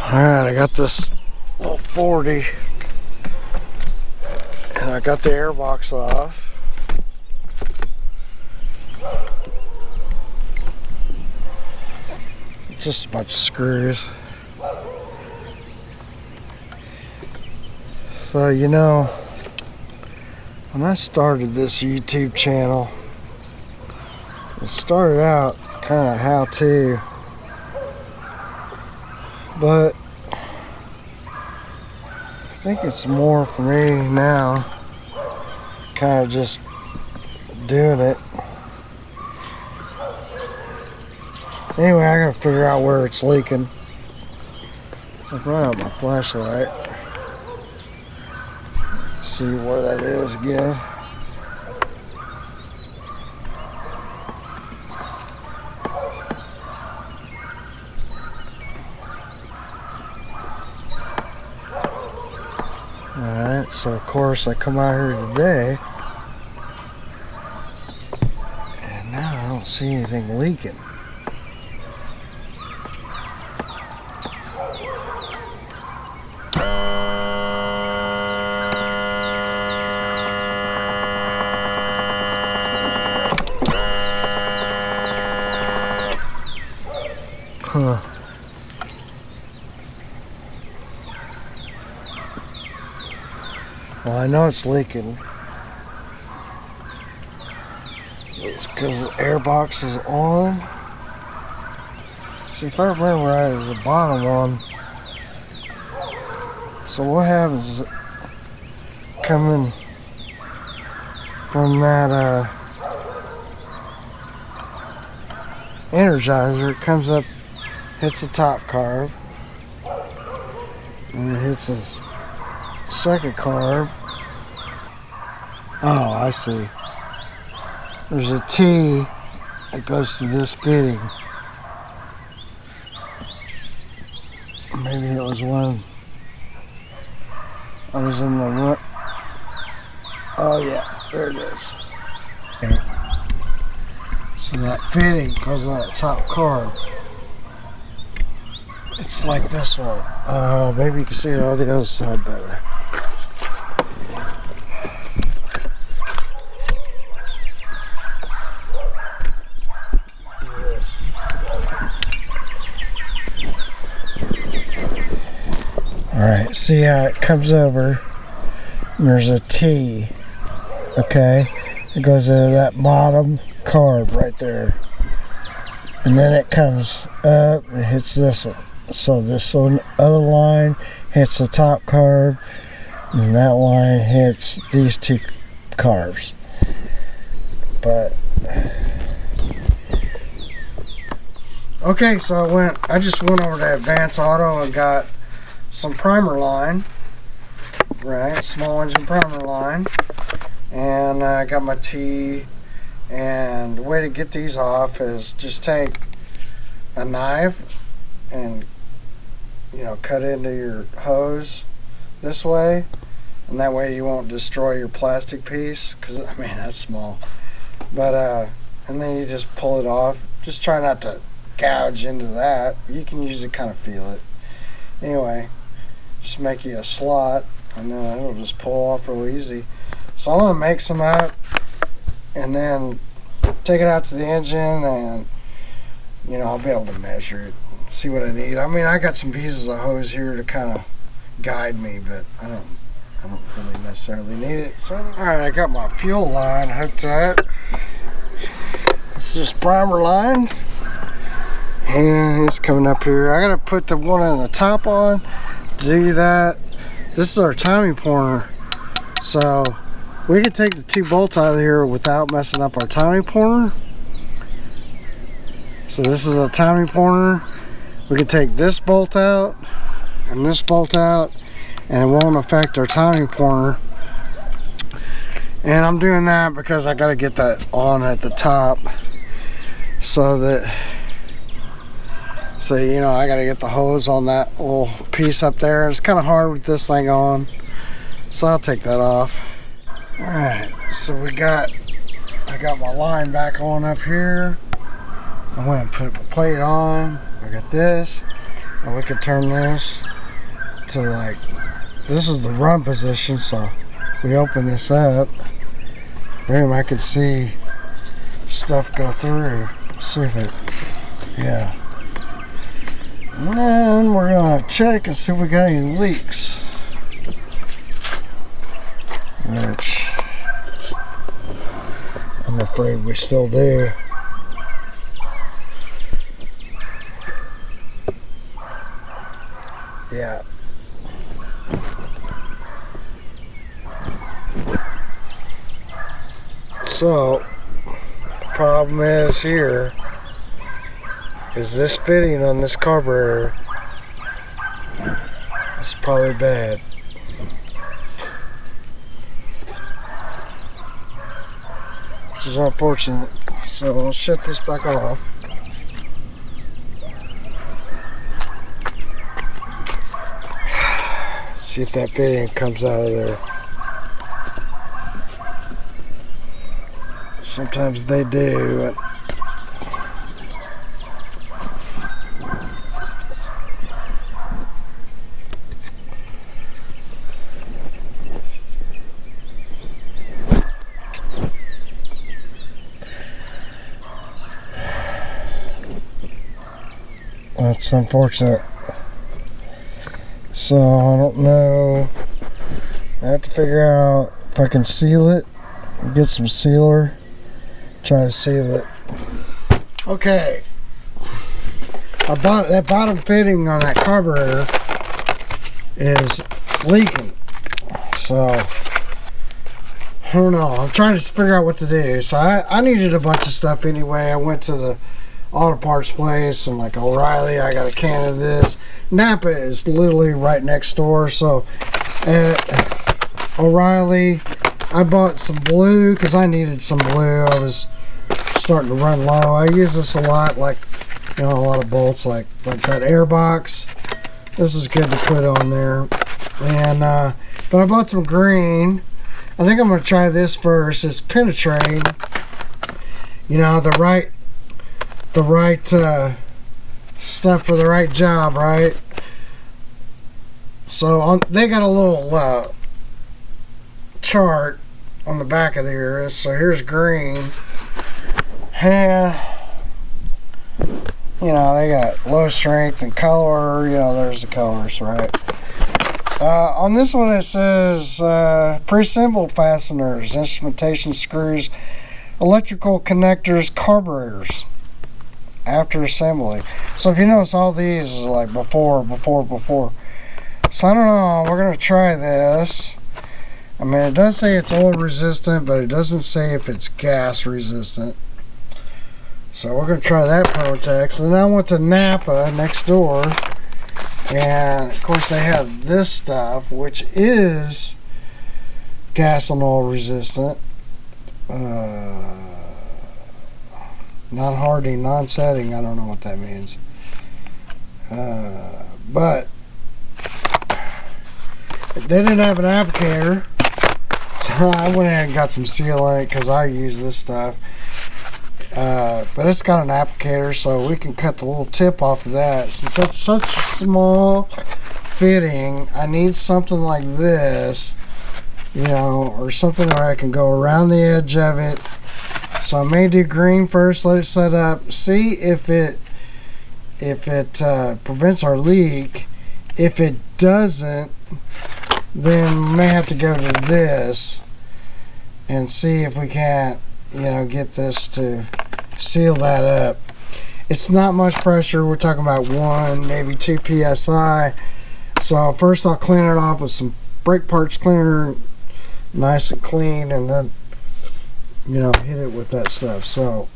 Alright, I got this little 40 and I got the air box off. Just a bunch of screws. So, you know, when I started this YouTube channel, it started out kind of how to, but I think it's more for me now, kind of just doing it. Anyway, I gotta figure out where it's leaking. So I brought out my flashlight. See where that is again. Alright, so of course I come out here today and now I don't see anything leaking. Huh. Well, I know it's leaking. It's because the air box is on. See, if I remember right, it's the bottom one. So what happens is coming from that energizer, it comes up, hits the top carb, and it hits the second carb. Oh, I see. There's a T that goes to this fitting. Maybe it was when I was in the run. Oh yeah, there it is. Okay. So that fitting goes on that top carb. It's like this one. Maybe you can see it on the other side better. Do this. Alright, see how it comes over and there's a T, okay? It goes into that bottom carb right there. And then it comes up and hits this one. So this one, other line hits the top carb, and that line hits these two carbs. But okay, so I just went over to Advance Auto and got some primer line, right? Small engine primer line, and I got my T. And the way to get these off is just take a knife and, you know, cut into your hose this way, and that way you won't destroy your plastic piece, because I mean that's small. But and then you just pull it off. Just try not to gouge into that. You can usually kind of feel it. Anyway, just make you a slot, and then it'll just pull off real easy. So I'm gonna make some up and then take it out to the engine, and you know, I'll be able to measure it, see what I need. I mean, I got some pieces of hose here to kind of guide me, but I don't really necessarily need it. So alright, I got my fuel line hooked up. It's just primer line, and it's coming up here. I gotta put the one on the top on. To do that, this is our timing pointer, so we can take the two bolts out of here without messing up our timing pointer. So this is a timing pointer. We can take this bolt out and this bolt out, and it won't affect our timing pointer. And I'm doing that because I got to get that on at the top, so you know, I got to get the hose on that little piece up there. It's kind of hard with this thing on, so I'll take that off. Alright, so I got my line back on up here. I went and put a plate on. I got this, And we can turn this to like, this is the run position, so we open this up, boom, I can see stuff go through. See if it, yeah. And then we're gonna check and see if we got any leaks. Which I'm afraid we still do. Yeah. So the problem is here is this fitting on this carburetor. It's probably bad. Which is unfortunate. So we'll shut this back off. See if that fitting comes out of there. Sometimes they do. That's unfortunate. So I don't know. I have to figure out if I can seal it. Get some sealer. Try to seal it. Okay. That bottom fitting on that carburetor is leaking. So I don't know. I'm trying to figure out what to do. So I needed a bunch of stuff anyway. I went to the auto parts place and like O'Reilly, I got a can of this. Napa is literally right next door, so at O'Reilly I bought some blue because I needed some blue. I was starting to run low. I use this a lot, like, you know, a lot of bolts, like that air box. This is good to put on there. And but I bought some green. I think I'm gonna try this first. It's penetrating, you know, the right stuff for the right job, right? So they got a little chart on the back of there. So here's green, and you know, they got low strength and color. You know, there's the colors, right? On this one it says pre-assembled fasteners, instrumentation screws, electrical connectors, carburetors after assembly. So if you notice, all these are like before. So I don't know, we're gonna try this. I mean, it does say it's oil resistant, but it doesn't say if it's gas resistant. So we're gonna try that Permatex. And then I went to Napa next door, and of course they have this stuff, which is gas and oil resistant. Non-hardening, non-setting, I don't know what that means. But they didn't have an applicator, so I went ahead and got some sealant because I use this stuff. But it's got an applicator, so we can cut the little tip off of that. Since that's such a small fitting, I need something like this, you know, or something where I can go around the edge of it. So I may do green first, let it set up, see if it prevents our leak. If it doesn't, then we may have to go to this and see if we can't, you know, get this to seal that up. It's not much pressure. We're talking about 1, maybe 2 psi. So first I'll clean it off with some brake parts cleaner, nice and clean, and then, you know, hit it with that stuff. So